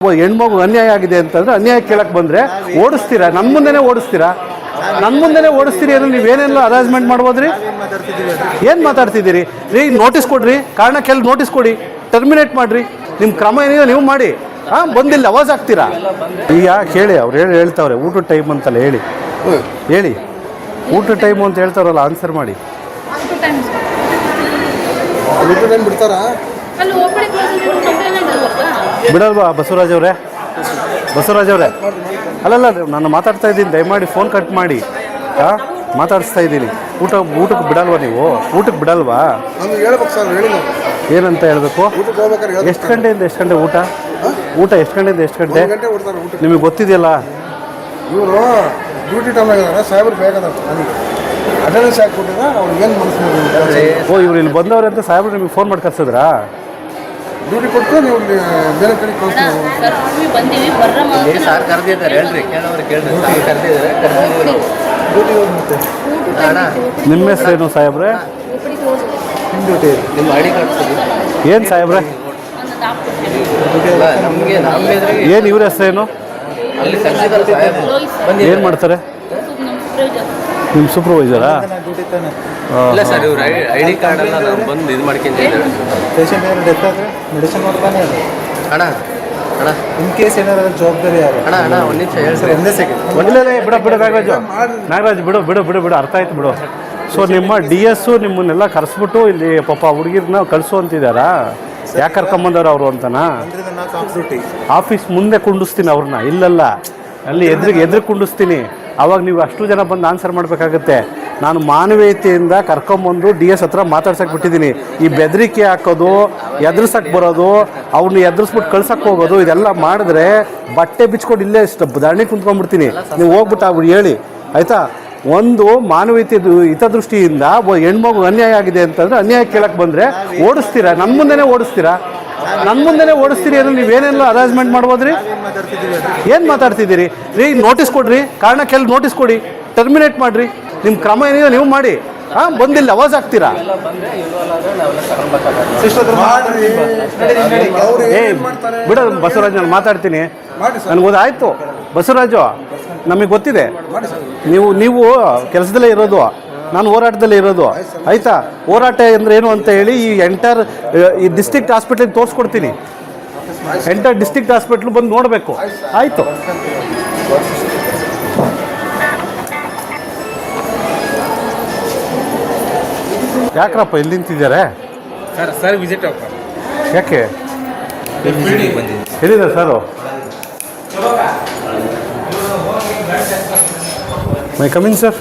ಹೆಣ್ಮಗು ಅನ್ಯಾಯ ಆಗಿದೆ ಅಂತಂದ್ರೆ ಅನ್ಯಾಯ ಕೇಳಕ್ಕೆ ಬಂದರೆ ಓಡಿಸ್ತೀರಾ, ನನ್ನ ಮುಂದೆನೇ ಓಡಿಸ್ತೀರಾ, ನನ್ನ ಮುಂದೆನೇ ಓಡಿಸ್ತೀರಿ ಅಂದ್ರೆ ನೀವೇನೆಲ್ಲ ಅರೇಂಜ್ಮೆಂಟ್ ಮಾಡ್ಬೋದ್ರಿ? ಏನು ಮಾತಾಡ್ತಿದ್ದೀರಿ ರೀ? ನೋಟಿಸ್ ಕೊಡ್ರಿ, ಕಾರಣ ಕೇಳಿ ನೋಟಿಸ್ ಕೊಡಿ, ಟರ್ಮಿನೇಟ್ ಮಾಡಿರಿ, ನಿಮ್ಮ ಕ್ರಮ ಏನಿದೆ ನೀವು ಮಾಡಿ. ಬಂದಿಲ್ಲ ಅವಾಜ್ ಆಗ್ತೀರಾ? ಈಗ ಕೇಳಿ, ಅವ್ರು ಹೇಳ್ತಾವ್ರೆ ಊಟದ ಟೈಮ್ ಅಂತಲ್ಲ, ಹೇಳಿ ಊಟದ ಟೈಮು ಅಂತ ಹೇಳ್ತಾರಲ್ಲ, ಆನ್ಸರ್ ಮಾಡಿ. ಬಿಡಲ್ವಾ ಬಸವರಾಜ್ ಅವರೇ? ಅಲ್ಲಲ್ಲ, ನಾನು ಮಾತಾಡ್ತಾ ಇದ್ದೀನಿ, ದಯಮಾಡಿ ಫೋನ್ ಕಟ್ ಮಾಡಿ. ಮಾತಾಡಿಸ್ತಾ ಇದ್ದೀನಿ. ಊಟಕ್ಕೆ ಬಿಡಲ್ವಾ ನೀವು? ಊಟಕ್ಕೆ ಬಿಡಲ್ವಾ? ಏನಂತ ಹೇಳ್ಬೇಕು? ಎಷ್ಟು ಗಂಟೆಯಿಂದ ಎಷ್ಟು ಗಂಟೆ ಊಟ ಎಷ್ಟು ಗಂಟೆಯಿಂದ ಎಷ್ಟು ಗಂಟೆ ನಿಮಗೆ ಗೊತ್ತಿದೆಯಲ್ಲ? ಇವರು ಡ್ಯೂಟಿ ಟೈಮ್ ಆಗಿದ್ದಾರೆ, ಸಾಹೇಬ್ರು ಬೇಕಾದ್ರೆ ನನಗೆ ಅಟೆಂಡೆನ್ಸ್ ಹಾಕ್ಬಿಟ್ಟಿದ್ರೆ ಅವ್ರು ಏನು ಮನಸ್ಸು. ಇವ್ರು ಇಲ್ಲಿ ಬಂದವ್ರೆ ಅಂತ ಸಾಹೇಬ್ರು ನಿಮಗೆ ಫೋನ್ ಮಾಡಿ ಕರ್ಸಿದ್ರಾ? ಡ್ಯೂಟಿ ಕೊಟ್ಟು ನೀವು ಬೇರೆ ಕಡೆ ಕಳಿಸ್ತೀವಿ. ನಿಮ್ಮ ಹೆಸರೇನು ಸಾಹೇಬ್ರೆ? ಏನು ಸಾಹೇಬ್ರೆ? ಏನು ಇವ್ರ ಹೆಸರೇನು? ಏನು ಮಾಡ್ತಾರೆ? ನಿಮ್ಮ ಸೂಪರ್ವೈಸರಾ? ಇಲ್ಲ ಸರ್, ಇವ್ರು ಐ ಡಿ ಕಾರ್ಡ್ ಎಲ್ಲ ನಾವು ಬಂದು ಇದು ಮಾಡ್ಕೊಂಡಿದ್ದಾರೆ. ಪೇಷಂಟ್ ಏನಾದ್ರು ಡೆತ್ ಆದರೆ ಮೆಡಿಸಿನ್ ಮಾಡ್ತಾನೆ ಅಣ್ಣ ಇನ್ ಕೇಸ್ ಏನಾದ್ರು ಜವಾಬ್ದಾರಿ ಯಾರು? ಅಣ್ಣ ಒಂದು ನಿಮಿಷ ಹೇಳಿ ಸರ್, ಒಂದೇ ಸೆಕೆಂಡ್. ನಾಗರಾಜ್ ಬಿಡು ಅರ್ಥ ಆಯ್ತು ಬಿಡು. ಸೊ ನಿಮ್ಮ DS ನಿಮ್ಮನ್ನೆಲ್ಲ ಕರೆಸ್ಬಿಟ್ಟು ಇಲ್ಲಿ ಪಾಪ ಹುಡುಗಿರನ್ನ ಕಳಿಸು ಅಂತಿದ್ದಾರಾ? ಯಾಕೆ ಕರ್ಕೊಂಬಂದವ್ರು ಅವರು ಅಂತನಾ? ಆಫೀಸ್ ಮುಂದೆ ಕುಂಡಿಸ್ತೀನಿ ಅವ್ರನ್ನ, ಇಲ್ಲಲ್ಲ ಅಲ್ಲಿ ಎದುರು ಕುಂಡಿಸ್ತೀನಿ. ಅವಾಗ ನೀವು ಅಷ್ಟು ಜನ ಬಂದು ಆನ್ಸರ್ ಮಾಡಬೇಕಾಗತ್ತೆ. ನಾನು ಮಾನವೀಯತೆಯಿಂದ ಕರ್ಕೊಂಬಂದು DS ಹತ್ರ ಮಾತಾಡ್ಸಕ್ಕೆ ಬಿಟ್ಟಿದ್ದೀನಿ. ಈ ಬೆದರಿಕೆ ಹಾಕೋದು, ಎದುರಿಸಕ್ಕೆ ಬರೋದು, ಅವ್ರನ್ನ ಎದುರಿಸ್ಬಿಟ್ಟು ಕಳ್ಸಕ್ಕೆ ಹೋಗೋದು, ಇದೆಲ್ಲ ಮಾಡಿದ್ರೆ ಬಟ್ಟೆ ಬಿಚ್ಕೊಂಡು ಇಲ್ಲೇ ದಂಡಿ ಕುಂತ್ಕೊಂಡ್ಬಿಡ್ತೀನಿ. ನೀವು ಹೋಗ್ಬಿಟ್ಟು ಅವ್ರು ಹೇಳಿ ಆಯಿತಾ? ಒಂದು ಮಾನವೀಯತೆ ಹಿತದೃಷ್ಟಿಯಿಂದ ಹೆಣ್ಮಗು ಅನ್ಯಾಯ ಆಗಿದೆ ಅಂತಂದರೆ ಅನ್ಯಾಯ ಕೇಳಕ್ಕೆ ಬಂದರೆ ಓಡಿಸ್ತೀರಾ, ನನ್ನ ಮುಂದೆನೇ ಓಡಿಸ್ತೀರಿ ಅಂದ್ರೆ ನೀವೇನೆಲ್ಲ ಅರೇಂಜ್ಮೆಂಟ್ ಮಾಡ್ಬೋದ್ರಿ? ಏನು ಮಾತಾಡ್ತಿದ್ದೀರಿ ರೀ? ನೋಟಿಸ್ ಕೊಡ್ರಿ, ಕಾರಣ ಕೇಳಿ ನೋಟಿಸ್ ಕೊಡಿ, ಟರ್ಮಿನೇಟ್ ಮಾಡಿರಿ, ನಿಮ್ಮ ಕ್ರಮ ಏನಿದೆ ನೀವು ಮಾಡಿ. ಬಂದಿಲ್ಲ ಅವಾಜ್ ಆಗ್ತೀರಾ? ಬಿಡೋ ಬಸವರಾಜ್, ನಾನು ಮಾತಾಡ್ತೀನಿ, ನನಗೆ ಆಯಿತು ಬಸವರಾಜು, ನಮಗೆ ಗೊತ್ತಿದೆ ನೀವು ಕೆಲಸದಲ್ಲೇ ಇರೋದು, ನಾನು ಹೋರಾಟದಲ್ಲೇ ಇರೋದು, ಆಯಿತಾ? ಹೋರಾಟ ಅಂದರೆ ಏನು ಅಂತ ಹೇಳಿ ಈ ಡಿಸ್ಟ್ರಿಕ್ಟ್ ಹಾಸ್ಪಿಟ್ಲಿಗೆ ತೋರಿಸ್ಕೊಡ್ತೀನಿ. ಡಿಸ್ಟ್ರಿಕ್ಟ್ ಹಾಸ್ಪಿಟ್ಲ್ ಬಂದು ನೋಡಬೇಕು, ಆಯಿತು? ಯಾಕ್ರಪ್ಪ ಇಲ್ಲಿ ನಿಂತಿದ್ದಾರೆ? ಸರ್ ವಿಸಿಟ್ ಯಾಕೆ ಹೇಳಿದ ಸರು? ಮೈ ಕಮಿನ್ ಸರ್.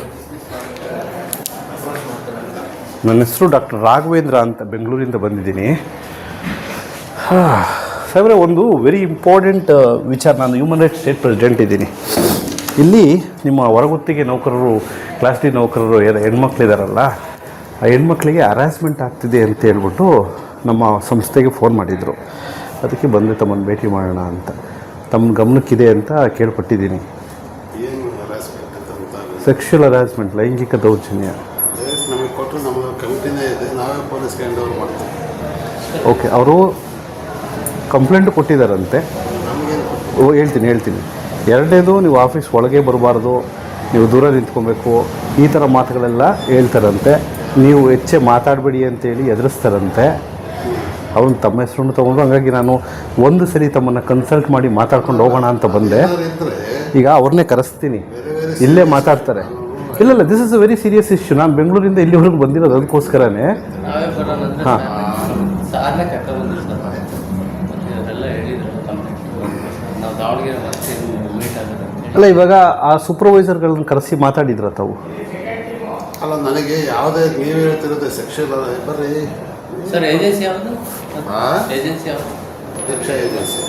ನನ್ನ ಹೆಸರು ಡಾಕ್ಟರ್ ರಾಘವೇಂದ್ರ ಅಂತ, ಬೆಂಗಳೂರಿಂದ ಬಂದಿದ್ದೀನಿ. ಸಾಹೇಬ್ರೆ, ಒಂದು ವೆರಿ ಇಂಪಾರ್ಟೆಂಟ್ ವಿಚಾರ. ನಾನು ಹ್ಯೂಮನ್ ರೈಟ್ಸ್ ಸ್ಟೇಟ್ ಪ್ರೆಸಿಡೆಂಟ್ ಇದ್ದೀನಿ. ಇಲ್ಲಿ ನಿಮ್ಮ ಹೊರಗುತ್ತಿಗೆ ನೌಕರರು, ಕ್ಲಾಸ್ ಡಿ ನೌಕರರು ಹೆಣ್ಮಕ್ಳಿದಾರಲ್ಲ, ಆ ಹೆಣ್ಮಕ್ಳಿಗೆ ಹರಾಸ್ಮೆಂಟ್ ಆಗ್ತಿದೆ ಅಂತ ಹೇಳ್ಬಿಟ್ಟು ನಮ್ಮ ಸಂಸ್ಥೆಗೆ ಫೋನ್ ಮಾಡಿದರು. ಅದಕ್ಕೆ ಬಂದು ತಮ್ಮನ್ನು ಭೇಟಿ ಮಾಡೋಣ ಅಂತ. ತಮ್ಮ ಗಮನಕ್ಕಿದೆ ಅಂತ ಕೇಳ್ಪಟ್ಟಿದ್ದೀನಿ. ಸೆಕ್ಷುವಲ್ ಹರಾಸ್ಮೆಂಟ್, ಲೈಂಗಿಕ ದೌರ್ಜನ್ಯ. ಓಕೆ, ಅವರು ಕಂಪ್ಲೇಂಟ್ ಕೊಟ್ಟಿದ್ದಾರಂತೆ. ಹೇಳ್ತೀನಿ. ಎರಡನೇದು, ನೀವು ಆಫೀಸ್ ಒಳಗೆ ಬರಬಾರ್ದು, ನೀವು ದೂರ ನಿಂತ್ಕೊಬೇಕು, ಈ ಥರ ಮಾತುಗಳೆಲ್ಲ ಹೇಳ್ತಾರಂತೆ. ನೀವು ಹೆಚ್ಚೆ ಮಾತಾಡಬೇಡಿ ಅಂತೇಳಿ ಎದುರಿಸ್ತಾರಂತೆ. ಅವ್ನು ತಮ್ಮ ಹೆಸರನ್ನು ತೊಗೊಂಡು, ಹಾಗಾಗಿ ನಾನು ಒಂದು ಸರಿ ತಮ್ಮನ್ನು ಕನ್ಸಲ್ಟ್ ಮಾಡಿ ಮಾತಾಡ್ಕೊಂಡು ಹೋಗೋಣ ಅಂತ ಬಂದೆ. ಈಗ ಅವ್ರನ್ನೇ ಕರೆಸ್ತೀನಿ, ಇಲ್ಲೇ ಮಾತಾಡ್ತಾರೆ. ಇಲ್ಲ, this is a very serious issue. ನಾನು ಬೆಂಗಳೂರಿಂದ ಇಲ್ಲಿವರೆಗೂ ಬಂದಿರೋದು ಅದಕ್ಕೋಸ್ಕರನೇ. ಹಾಂ, ಅಲ್ಲ, ಇವಾಗ ಆ ಸೂಪರ್ವೈಸರ್ಗಳನ್ನ ಕರೆಸಿ ಮಾತಾಡಿದ್ರ ತಾವು? ಅಲ್ಲ, ನನಗೆ ಯಾವುದೇ ನೀವು ಹೇಳ್ತಿರೋದು ಸೆಕ್ಷನ್ ಬರ್ರಿ ಸರ್. ಏಜೆನ್ಸಿ ಯಾವುದು? ದೀಕ್ಷಾ ಏಜೆನ್ಸಿ.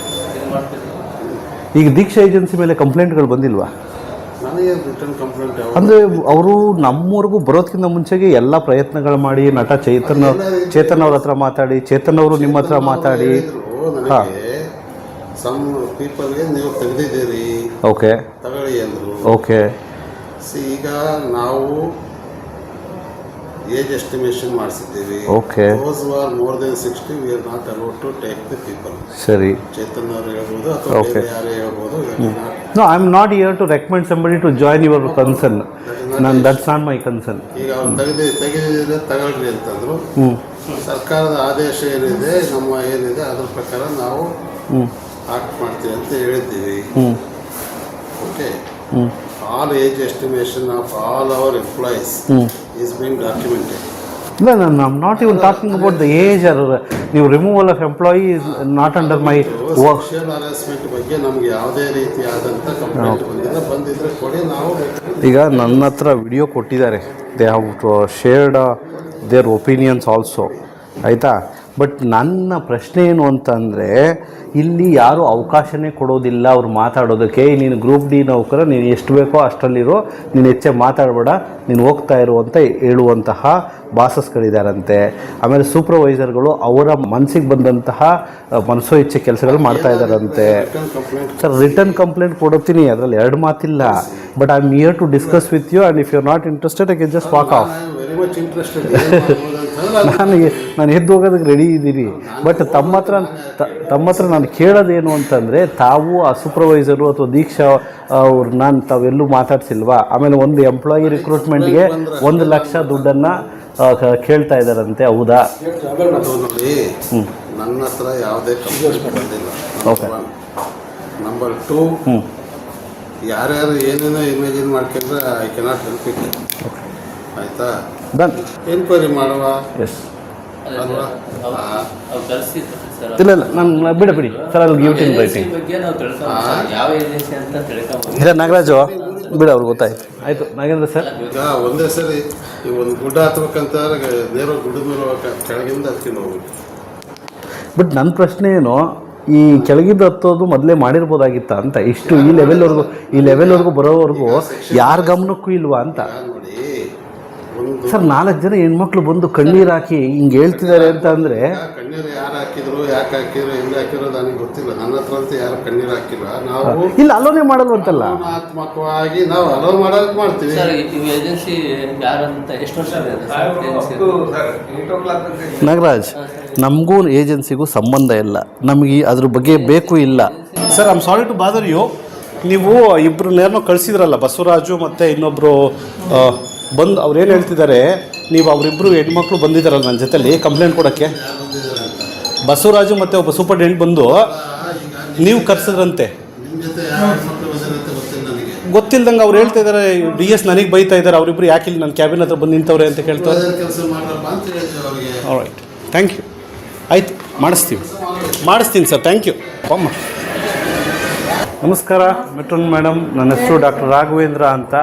ಈಗ ದೀಕ್ಷಾ ಏಜೆನ್ಸಿ ಮೇಲೆ ಕಂಪ್ಲೇಂಟ್ಗಳು ಬಂದಿಲ್ವಾ? ನನಗೆ ರಿಟರ್ನ್ ಕಂಪ್ಲೇಂಟ್ ಅಂದರೆ ಅವರು ನಮ್ಮವರೆಗೂ ಬರೋದಕ್ಕಿಂತ ಮುಂಚೆಗೆ ಎಲ್ಲ ಪ್ರಯತ್ನಗಳು ಮಾಡಿ, ನಟ ಚೇತನ್ ಅವ್ರ ಹತ್ರ ಮಾತಾಡಿ, ಚೇತನ್ ಅವರು ನಿಮ್ಮ ಹತ್ರ ಮಾತಾಡಿ, ಹಾಂ, ಸಮ್ ಪೀಪಲ್ಗೆ ನೀವು ತೆಗೆದಿದ್ದೀರಿ, ಓಕೆ ತಗೊಳ್ಳಿ ಅಂದರು. ಓಕೆ, ಈಗ ನಾವು ಏಜ್ ಎಸ್ಟಿಮೇಷನ್ ಮಾಡಿಸಿದ್ದೀವಿ. Okay. Those are more than 60 we are not allowed to take the people. ಸರಿ. ಚೇತನ್ ಅವರು ಹೇಳ್ಬೋದು ಅಥವಾ ಬೇರೆ ಯಾರೇ ಹೇಳ್ಬೋದು. No, I am not here to recommend somebody to join your concern. That's not my concern. ಈಗ ಅವ್ರು ತೆಗೆದಿದ್ರೆ ತಗೊಳ್ರಿ ಅಂತಂದ್ರು. ಸರ್ಕಾರದ ಆದೇಶ ಏನಿದೆ, ನಮ್ಮ ಏನಿದೆ ಅದ್ರ ಪ್ರಕಾರ ನಾವು ಆಕ್ಟ್ ಮಾಡ್ತೀವಿ ಅಂತ ಹೇಳಿದ್ದೀವಿ. Okay. All age estimation of all our employees is being documented. No, I'm not even talking about the age or ನೀವು removal of employee is not under my work. Sexual harassment ಬಗ್ಗೆ ನಮಗೆ ಯಾವುದೇ ರೀತಿಯಾದಂಥ complaint ಬಂದಿದ್ರೆ ಕೊಡಿ, ನಾವು. ಈಗ ನನ್ನ ಹತ್ರ ವಿಡಿಯೋ ಕೊಟ್ಟಿದ್ದಾರೆ. They have shared their opinions also, ಆಯಿತಾ. ಬಟ್ ನನ್ನ ಪ್ರಶ್ನೆ ಏನು ಅಂತಂದರೆ, ಇಲ್ಲಿ ಯಾರೂ ಅವಕಾಶನೇ ಕೊಡೋದಿಲ್ಲ ಅವ್ರು ಮಾತಾಡೋದಕ್ಕೆ. ನೀನು ಗ್ರೂಪ್ ಡಿ ನೌಕರ, ನೀನು ಎಷ್ಟು ಬೇಕೋ ಅಷ್ಟರಲ್ಲಿರೋ, ನೀನು ಹೆಚ್ಚೆ ಮಾತಾಡಬೇಡ, ನೀನು ಹೋಗ್ತಾ ಇರು ಅಂತ ಹೇಳುವಂತಹ ಬಾಸಸ್ಗಳಿದ್ದಾರಂತೆ. ಆಮೇಲೆ ಸೂಪರ್ವೈಸರ್ಗಳು ಅವರ ಮನಸ್ಸಿಗೆ ಬಂದಂತಹ ಮನಸ್ಸೋ ಇಚ್ಛೆ ಕೆಲಸಗಳು ಮಾಡ್ತಾ ಇದ್ದಾರಂತೆ. ಸರ್, ರಿಟರ್ನ್ ಕಂಪ್ಲೇಂಟ್ ಕೊಡುತ್ತೀನಿ, ಅದರಲ್ಲಿ ಎರಡು ಮಾತಿಲ್ಲ. But I am here to discuss with you, and if you are not interested I can just walk off. ನಾನು ಎದ್ದು ಹೋಗೋದಕ್ಕೆ ರೆಡಿ ಇದ್ದೀನಿ. ಬಟ್ ತಮ್ಮ ಹತ್ರ ನಾನು ಕೇಳೋದೇನು ಅಂತಂದರೆ, ತಾವು ಆ ಸೂಪರ್ವೈಸರು ಅಥವಾ ದೀಕ್ಷಾ ಅವ್ರನ್ನ ತಾವೆಲ್ಲೂ ಮಾತಾಡ್ಸಿಲ್ವಾ? ಆಮೇಲೆ ಒಂದು ಎಂಪ್ಲಾಯಿ ರಿಕ್ರೂಟ್ಮೆಂಟ್ಗೆ 1 ಲಕ್ಷ ದುಡ್ಡನ್ನು ಕೇಳ್ತಾ ಇದ್ದಾರಂತೆ, ಹೌದಾ? ನೋಡಿ, ನನ್ನ ಹತ್ರ ಯಾವುದೇ ಕಂಪ್ಲೇಂಟ್ ಬಂದಿಲ್ಲ. ಓಕೆ. ನಂಬರ್ 2, ಯಾರ್ಯಾರು ಏನೇನೋ ಇಮೇಜಿನ್ ಮಾಡ್ಕೊಂಡ್ರೆ ಐ ಕೆನಾಟ್ ಹೆಲ್ಪ್ ಇಟ್. ಆಯಿತಾ? ಡನ್. ಎನ್ಕ್ವೈರಿ ಮಾಡುವ. ಎಸ್. ಅಲ್ವಾ? ಇಲ್ಲ ನಾನು ಬಿಡಿ ಸರ್, ಅಲ್ಲಿ ಗಿವ್ ಇನ್ ರೈಟಿಂಗ್. ಇಲ್ಲ ನಾಗರಾಜು, ಬಿಡಿ, ಅವ್ರಿಗೆ ಗೊತ್ತಾಯ್ತು. ಆಯಿತು ನಾಗೇಂದ್ರ ಸರ್. ಈಗ ಒಂದೇ ಸರಿ ಈ ಒಂದು ಗುಡ್ಡ ಹತ್ಬೇಕಂತ ನೇರ ಗುಡ್ಡದ ಮೇಲೆ ಕೆಳಗಿಂದ ಹತ್ಕೊಂಡು ಹೋಗ್ಬೇಕು. ಬಟ್ ನನ್ನ ಪ್ರಶ್ನೆ ಏನು, ಈ ಕೆಳಗಿದ್ದು ಹತ್ತೋದು ಮೊದಲೇ ಮಾಡಿರ್ಬೋದಾಗಿತ್ತ ಅಂತ. ಇಷ್ಟು ಈ ಲೆವೆಲ್ವರೆಗೂ ಬರೋವರೆಗೂ ಯಾರ ಗಮನಕ್ಕೂ ಇಲ್ವಾ ಅಂತ. ನೋಡಿ, ಸರ್, 4 ಜನ ಹೆಣ್ಮಕ್ಳು ಬಂದು ಕಣ್ಣೀರು ಹಾಕಿ ಹಿಂಗೆ ಹೇಳ್ತಿದ್ದಾರೆ ಅಂತ ಅಂದರೆ, ಕಣ್ಣೀರು ಯಾರು ಹಾಕಿದ್ರು, ಯಾಕೆ ಹಾಕಿದ್ರು, ಎಲ್ಲಿ ಹಾಕಿರೋ ನನಗೆ ಗೊತ್ತಿಲ್ಲ. ನನ್ನ ಹತ್ರ ಅಂತ ಯಾರು ಕಣ್ಣೀರು ಹಾಕಿಲ್ಲ. ನಾವು ಇಲ್ಲ ಅಲೋನೇ ಮಾಡಲ್ವಂತಲ್ಲ, ಆತ್ಮಕವಾಗಿ ನಾವು ಅಲೋ ಮಾಡೋಕೆ ಮಾಡ್ತೀವಿ. ಏಜೆನ್ಸಿ ಯಾರಂತ ಎಷ್ಟು ವರ್ಷ ನಾಗರಾಜ್, ನಮಗೂ ಏಜೆನ್ಸಿಗೂ ಸಂಬಂಧ ಇಲ್ಲ, ನಮಗೆ ಅದ್ರ ಬಗ್ಗೆ ಬೇಕು ಇಲ್ಲ. Sir, I am sorry to bother you. ನೀವು ಇಬ್ಬರು ನೇರನೋ ಕಳಿಸಿದ್ರಲ್ಲ, ಬಸವರಾಜು ಮತ್ತು ಇನ್ನೊಬ್ಬರು ಬಂದು ಅವ್ರು ಏನು ಹೇಳ್ತಿದ್ದಾರೆ, ನೀವು ಅವರಿಬ್ಬರು ಹೆಣ್ಮಕ್ಳು ಬಂದಿದ್ದಾರಲ್ಲ ನನ್ನ ಜೊತೆಲಿ ಕಂಪ್ಲೇಂಟ್ ಕೊಡೋಕ್ಕೆ. ಬಸವರಾಜು ಮತ್ತು ಒಬ್ಬ ಸೂಪರ್ಡೆಂಟ್ ಬಂದು ನೀವು ಕರ್ಸಿದ್ರಂತೆ. ಗೊತ್ತಿಲ್ದಂಗೆ ಅವ್ರು ಹೇಳ್ತಾ ಇದ್ದಾರೆ, DS ನನಗೆ ಬೈತಾ ಇದ್ದಾರೆ, ಅವರಿಬ್ಬರು ಯಾಕೆ ಇಲ್ಲಿ ನನ್ನ ಕ್ಯಾಬಿನ್ ಹತ್ರ ಬಂದು ನಿಂತವ್ರೆ ಅಂತ ಕೇಳ್ತಾರೆ. Right, thank you. ಆಯಿತು, ಮಾಡಿಸ್ತೀನಿ ಸರ್, ಥ್ಯಾಂಕ್ ಯು. ಅಮ್ಮ ನಮಸ್ಕಾರ ಮೆಟ್ರೋನ್ ಮೇಡಮ್, ನನ್ನ ಹೆಸರು ಡಾಕ್ಟರ್ ರಾಘವೇಂದ್ರ ಅಂತ,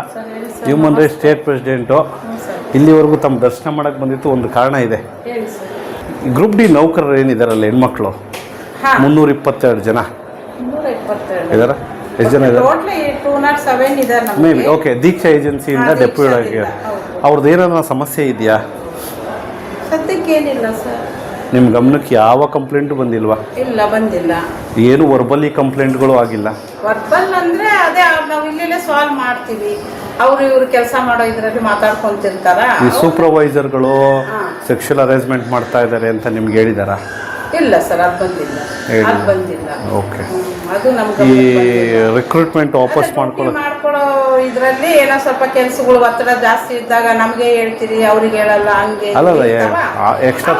ಹ್ಯೂಮನ್ ರೈಟ್ಸ್ ಸ್ಟೇಟ್ ಪ್ರೆಸಿಡೆಂಟು. ಇಲ್ಲಿವರೆಗೂ ತಮ್ಮ ದರ್ಶನ ಮಾಡೋಕ್ಕೆ ಬಂದಿತ್ತು ಒಂದು ಕಾರಣ ಇದೆ. ಗ್ರೂಪ್ ಡಿ ನೌಕರರು ಏನಿದಾರಲ್ಲ ಹೆಣ್ಮಕ್ಳು, 322 ಜನ ಇದಾರ. ಎಷ್ಟು ಜನ ಇದ್ದಾರೆ? Maybe. ಓಕೆ. ದೀಕ್ಷಾ ಏಜೆನ್ಸಿಯಿಂದ ಡೆಪ್ಯೂಟಿ ಆಗಿ ಅವ್ರದ್ದು ಏನಾದ್ರು ಸಮಸ್ಯೆ ಇದೆಯಾ? ಸದ್ಯಕ್ಕೇನಿಲ್ಲ ಸರ್. ನಿಮ್ಮ ಗಮನಕ್ಕೆ ಯಾವ ಕಂಪ್ಲೇಂಟು ಬಂದಿಲ್ವಾ? ಇಲ್ಲ, ಬಂದಿಲ್ಲ. ಏನು ವರ್ಬಲಿ ಕಂಪ್ಲೇಂಟ್ಗಳು ಆಗಿಲ್ಲ? ವರ್ಬಲ್ ಅಂದರೆ ಅದೇ ನಾವು ಇಲ್ಲೆಲ್ಲೇ ಸಾಲ್ವ್ ಮಾಡ್ತೀವಿ. ಇವರು ಕೆಲಸ ಮಾಡೋ ಇದರಲ್ಲಿ ಮಾತಾಡ್ಕೊಂತಿರ್ತಾರ. ಈ ಸೂಪರ್ವೈಸರ್ಗಳು ಸೆಕ್ಷುವಲ್ ಹರಾಸ್ಮೆಂಟ್ ಮಾಡ್ತಾ ಇದ್ದಾರೆ ಅಂತ ನಿಮ್ಗೆ ಹೇಳಿದಾರ? ಇಲ್ಲ ಸರ್, ಅದು ಬಂದಿಲ್ಲ. ಓಕೆ. ಅದು ನಮ್ಗೆ ಈ ರಿಕ್ರೂಟ್ಮೆಂಟ್ ವಾಪಸ್ ಮಾಡ್ಕೊಳ್ಳೋ ಇದರಲ್ಲಿ ಏನೋ ಸ್ವಲ್ಪ ಕೆಲಸಗಳು ಒತ್ತಡ ಜಾಸ್ತಿ ಇದ್ದಾಗ ನಮಗೆ ಹೇಳ್ತೀರಿ, ಅವ್ರಿಗೆ ಹೇಳಲ್ಲ, ಹಂಗೆ ಅಲ್ಲಲ್ಲ, ಎಕ್ಸ್ಟ್ರಾ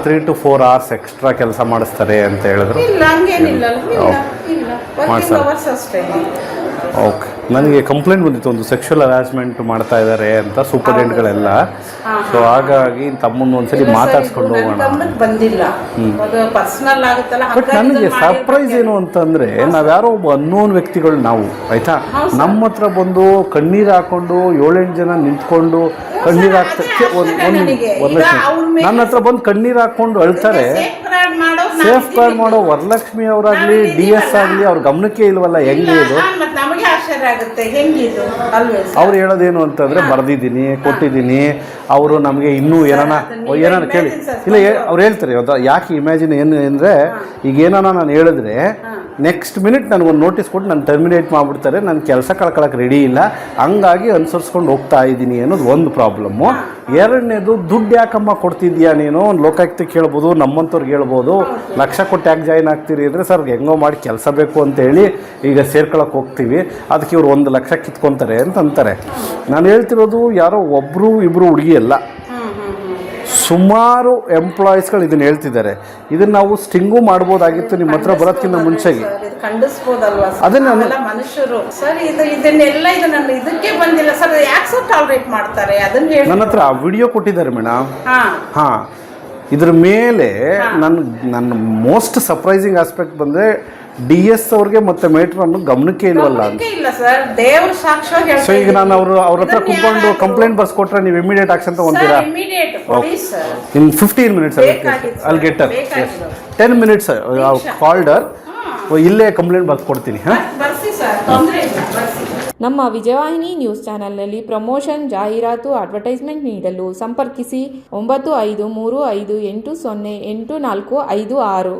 3 to 4 hours ಎಕ್ಸ್ಟ್ರಾ ಕೆಲಸ ಮಾಡಿಸ್ತಾರೆ ಅಂತ ಹೇಳಿದ್ರು. ಇಲ್ಲ, ಹಂಗೇನಿಲ್ಲ. ಅಷ್ಟೇ. ಓಕೆ. ನನಗೆ ಕಂಪ್ಲೇಂಟ್ ಬಂದಿತ್ತು, ಒಂದು ಸೆಕ್ಷುವಲ್ ಹರಾಸ್ಮೆಂಟ್ ಮಾಡ್ತಾ ಇದ್ದಾರೆ ಅಂತ ಸೂಪರ್ಡೆಂಟ್ಗಳೆಲ್ಲ. ಸೊ ಹಾಗಾಗಿ ತಮ್ಮನ್ನು ಒಂದ್ಸರಿ ಮಾತಾಡ್ಸ್ಕೊಂಡು ಹೋಗೋಣ. ಬಂದಿಲ್ಲ, ಪರ್ಸನಲ್ ಆಗುತ್ತಲ್ಲ. ಬಟ್ ನನಗೆ ಸರ್ಪ್ರೈಸ್ ಏನು ಅಂತಂದರೆ, ನಾವ್ಯಾರೋ ಒಬ್ಬ ಅನ್ನೋನ್ ವ್ಯಕ್ತಿಗಳು ನಾವು, ಆಯಿತಾ, ನಮ್ಮ ಹತ್ರ ಬಂದು ಕಣ್ಣೀರು ಹಾಕ್ಕೊಂಡು 7-8 ಜನ ನಿಂತ್ಕೊಂಡು ಕಣ್ಣೀರು ಹಾಕ್ತಕ್ಕೆ ನನ್ನ ಹತ್ರ ಬಂದು ಕಣ್ಣೀರು ಹಾಕ್ಕೊಂಡು ಅಳ್ತಾರೆ. ಸೇಫ್ ಗಾರ್ಡ್ ಮಾಡೋ ವರಲಕ್ಷ್ಮಿ ಅವರಾಗ್ಲಿ DS ಆಗಲಿ ಅವ್ರ ಗಮನಕ್ಕೆ ಇಲ್ವಲ್ಲ, ಹೆಂಗೆ ಇದು? ಮತ್ತೆ ನಮಗೆ ಆಶ್ಚರ್ಯ ಆಗುತ್ತೆ, ಹೆಂಗಿದು ಅಲ್ವೇ ಸರ್? ಅವ್ರು ಹೇಳೋದೇನು ಅಂತಂದ್ರೆ ಬರ್ದಿದ್ದೀನಿ, ಕೊಟ್ಟಿದ್ದೀನಿ, ಅವರು ನಮಗೆ ಇನ್ನೂ ಏನಾನ ಕೇಳಿ ಇಲ್ಲ ಅವ್ರು ಹೇಳ್ತಾರೆ ಯಾಕೆ ಇಮ್ಯಾಜಿನ್ ಏನು ಅಂದರೆ ಈಗ ಏನಾನ ನಾನು ಹೇಳಿದ್ರೆ ನೆಕ್ಸ್ಟ್ ಮಿನಿಟ್ ನನಗೊಂದು ನೋಟಿಸ್ ಕೊಟ್ಟು ನಾನು ಟರ್ಮಿನೇಟ್ ಮಾಡಿಬಿಡ್ತಾರೆ, ನನ್ನ ಕೆಲಸ ಕಳ್ಕೊಳಕ್ಕೆ ರೆಡಿ ಇಲ್ಲ, ಹಂಗಾಗಿ ಅನುಸರಿಸ್ಕೊಂಡು ಹೋಗ್ತಾ ಇದ್ದೀನಿ ಅನ್ನೋದು ಒಂದು ಪ್ರಾಬ್ಲಮ್ಮು. ಎರಡನೇದು ದುಡ್ಡು ಯಾಕಮ್ಮ ಕೊಡ್ತಿದ್ಯಾ ನೀನು? ಒಂದು ಲೋಕಾಯುಕ್ತಕ್ಕೆ ಹೇಳ್ಬೋದು, ನಮ್ಮಂಥವ್ರಿಗೆ ಹೇಳ್ಬೋದು, ಲಕ್ಷ ಕೊಟ್ಟು ಯಾಕೆ ಜಾಯ್ನ್ ಆಗ್ತೀರಿ ಅಂದರೆ ಸರ್ ಹೆಂಗೋ ಮಾಡಿ ಕೆಲಸ ಬೇಕು ಅಂತೇಳಿ ಈಗ ಸೇರ್ಕೊಳಕ್ಕೆ ಹೋಗ್ತೀವಿ, ಅದಕ್ಕೆ ಇವ್ರು 1 ಲಕ್ಷ ಕಿತ್ಕೊತಾರೆ ಅಂತ ಅಂತಾರೆ. ನಾನು ಹೇಳ್ತಿರೋದು ಯಾರೋ ಒಬ್ಬರು ಇಬ್ಬರು ಹುಡುಗಿ ಅಲ್ಲ, ಸುಮಾರು ಎಂಪ್ಲಾಯೀಸ್ಗಳು ಇದನ್ನು ಹೇಳ್ತಿದ್ದಾರೆ. ಇದನ್ನು ನಾವು ಸ್ಟಿಂಗು ಮಾಡ್ಬೋದಾಗಿತ್ತು ನಿಮ್ಮ ಹತ್ರ ಬರೋದಕ್ಕಿಂತ ಮುಂಚೆಗೆ. ಖಂಡಿಸ್ಬೋದಲ್ವಾ ಅದನ್ನ ಮನುಷ್ಯರು ಸರ್, ಇದನ್ನೆಲ್ಲ ಇದಕ್ಕೆ ಬಂದಿಲ್ಲ ಸರ್, ಯಾಕೆ ಸರ್ ಟಾಲರೇಟ್ ಮಾಡ್ತಾರೆ ಅದನ್ನ ಹೇಳಿ. ನನ್ನ ಹತ್ರ ವಿಡಿಯೋ ಕೊಟ್ಟಿದ್ದಾರೆ ಮೇಡಮ್. ಹಾಂ, ಇದ್ರ ಮೇಲೆ ನನ್ನ ಮೋಸ್ಟ್ ಸರ್ಪ್ರೈಸಿಂಗ್ ಆಸ್ಪೆಕ್ಟ್ ಬಂದರೆ DS ಅವ್ರಿಗೆ ಮತ್ತೆ ಮೇಟ್ರನ್ನು ಗಮನಕ್ಕೆ ಇಲ್ವಲ್ಲ ಅಂತ. ಇಲ್ಲ ಸರ್, ದೇವ್ರ ಸಾಕ್ಷಿಯಾಗಿ ಹೇಳ್ತಾ ಸೊ ಈಗ ನಾನು ಅವ್ರ ಹತ್ರ ಕುತ್ಕೊಂಡು ಕಂಪ್ಲೇಂಟ್ ಬರ್ಸ್ಕೊಟ್ರೆ ನೀವು ಇಮಿಡಿಯೇಟ್ ಆಕ್ಷನ್ ತಗೊಂತೀರಾ? ಇನ್ 15 minutes I'll get her. 10 minutes called her. ಇಲ್ಲೇ ಕಂಪ್ಲೇಂಟ್ ಬರ್ಸ್ಕೊಡ್ತೀನಿ. ನಮ್ಮ ವಿಜಯವಾಹಿನಿ ನ್ಯೂಸ್ ಚಾನೆಲ್ನಲ್ಲಿ ಪ್ರಮೋಷನ್, ಜಾಹೀರಾತು, ಅಡ್ವರ್ಟೈಸ್ಮೆಂಟ್ ನೀಡಲು ಸಂಪರ್ಕಿಸಿ 9535808456.